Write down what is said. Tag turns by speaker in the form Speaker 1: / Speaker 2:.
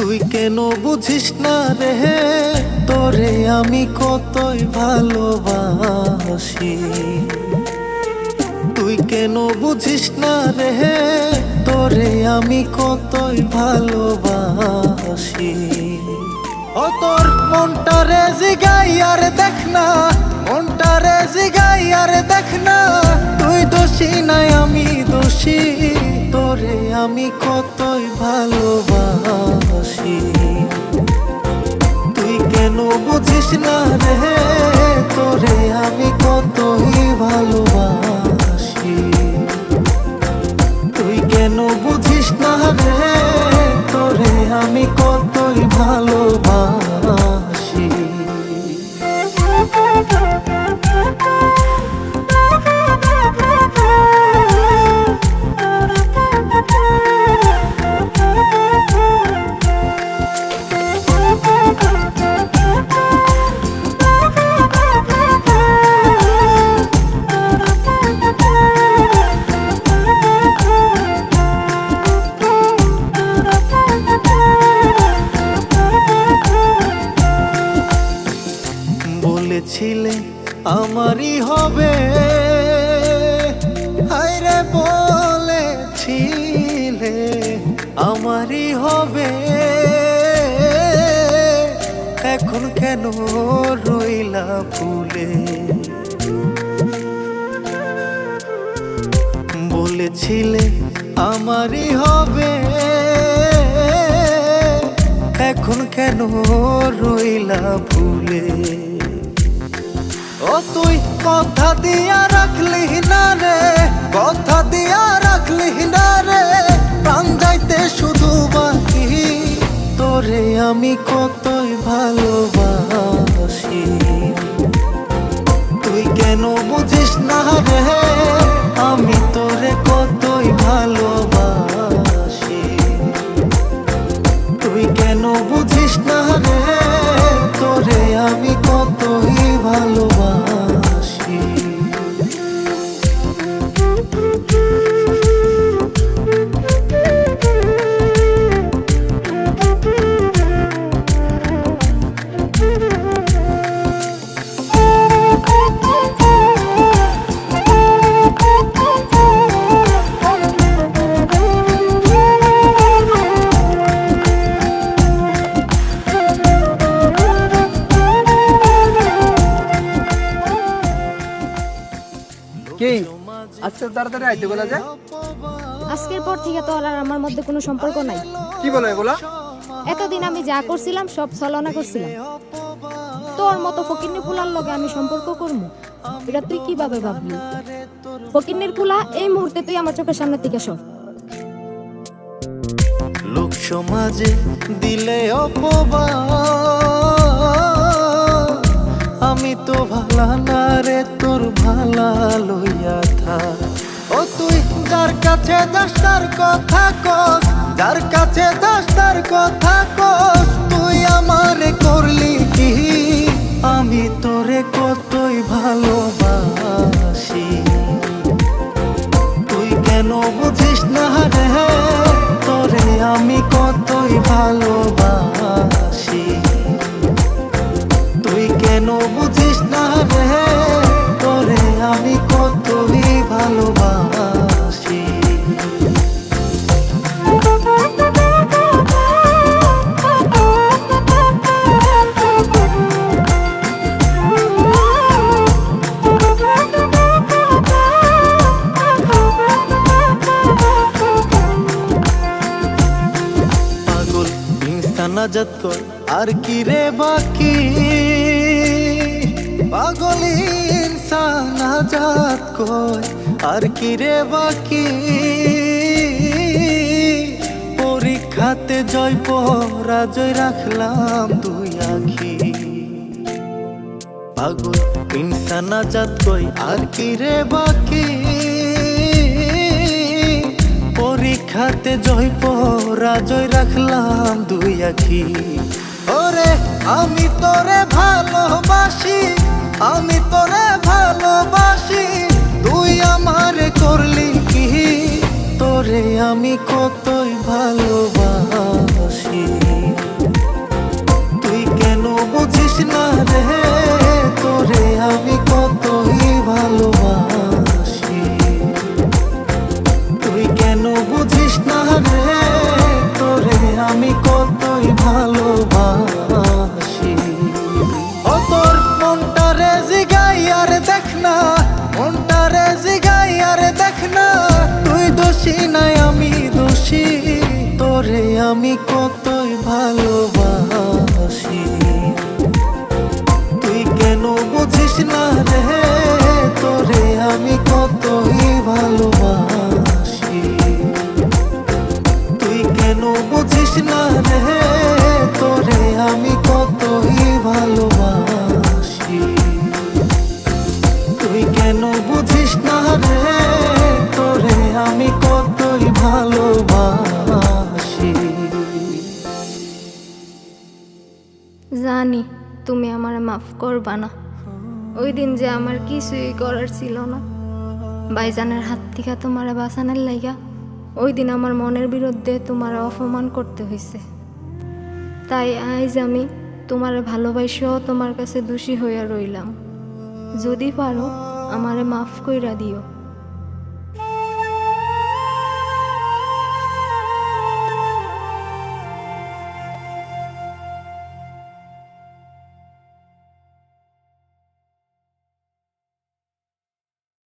Speaker 1: তুই কেন বুঝিস না রে, তোরে আমি কতই ভালোবাসি। তুই কেন বুঝিস না রে, তোরে আমি কতই ভালোবাসি। ও তোর মনটারে জিগাই আর দেখ না, মনটারে জিগাই আর দেখ না, তুই দোষী নাই আমি দোষী, তোরে আমি কতই ভালোবাসি। তুই কেন বুঝিস না রে, তোরে আমি কতই ভালোবাসি। তুই কেন বুঝিস না রে, তোরে আমি কতই ভালোবাসি। বলেছিলে আমারই হবে, হায়রে বলেছিলে আমারই হবে, এখন কেন রইলা ভুলে। বলেছিলে আমারই হবে, এখন কেন রইলা ভুলে। ও তুই কথা দিয়া রাখলি না রে, কথা দিয়া রাখলি না রে, প্রাণ যাইতে শুধু বাকি, তোরে আমি কতই ভালোবাসি। তুই কেন বুঝিস না রে, আমি তোরে কতই ভালোবাসি। তুই কেন বুঝিস না রে, তোরে আমি কতই ভালোবাসি।
Speaker 2: কি আজকে তাড়াতাড়ি আইতে বলা যায়?
Speaker 3: আজকের পর থেকে তো আর আমার মধ্যে কোনো সম্পর্ক নাই।
Speaker 2: কি বলো এগুলা?
Speaker 3: এতদিন আমি যা করছিলাম সব ছলনা করছিলাম। তোর মতো ফকিন্নি পুলার লগে আমি সম্পর্ক করব, এটা তুই কিভাবে ভাবলি? ফকিন্নির পুলা, এই মুহূর্তে তুই আমার চোখের সামনে থেকে সর।
Speaker 1: লোক সমাজে দিলে অপবাদ, আমি তো ভালা না রে, তোর ভালা লইয়া থাক। ও তুই যার কাছে যাস তার কথা কস, যার কাছে যাস তার কথা কস, তুই আমারে করলি কি? আমি তোরে কতই ভালোবাসি। তুই কেন বুঝিস না রে, তোরে আমি কতই ভালোবাসি। তুই কেন বুঝিস না রে, তোরে আমি কতই ভালোবাসি। পাগল ইনসান আজাদ কর আর কি রে বাকি, পাগল ইনসান আজাদ কর আর কি রে বাকি। পরীক্ষাতে জয় পরাজয় রাখলাম দুই আখি। পাগল ইনসান আজাদ কই আর কি রে বাকি, পরীক্ষাতে জয় পরাজয় রাখলাম দুই আখি। ওরে আমি তোরে ভালোবাসি, আমি তোরে ভালোবাসি, তুই আমারে করলি কি? তোরে আমি কতই ভালোবাসি। ভালোবাসি। তুই কেন বুঝিস না রে তোরে আমি কতই ভালোবাসি। তুই কেন বুঝিস না রে তোরে আমি কতই ভালোবাসি। তুই কেন বুঝিস না রে তোরে আমি কতই ভালোবাসি।
Speaker 3: জানি তুমি আমার মাফ করবা না। ওই দিন যে আমার কিছুই করার ছিল না, ভাইজানের হাত থেকে তোমার বাঁচানোর লাইগা ওই দিন আমার মনের বিরুদ্ধে তোমার অপমান করতে হয়েছে। তাই আজ আমি তোমার ভালোবাসাও তোমার কাছে দোষী হইয়া রইলাম। যদি পারো আমারে মাফ কইরা দিও।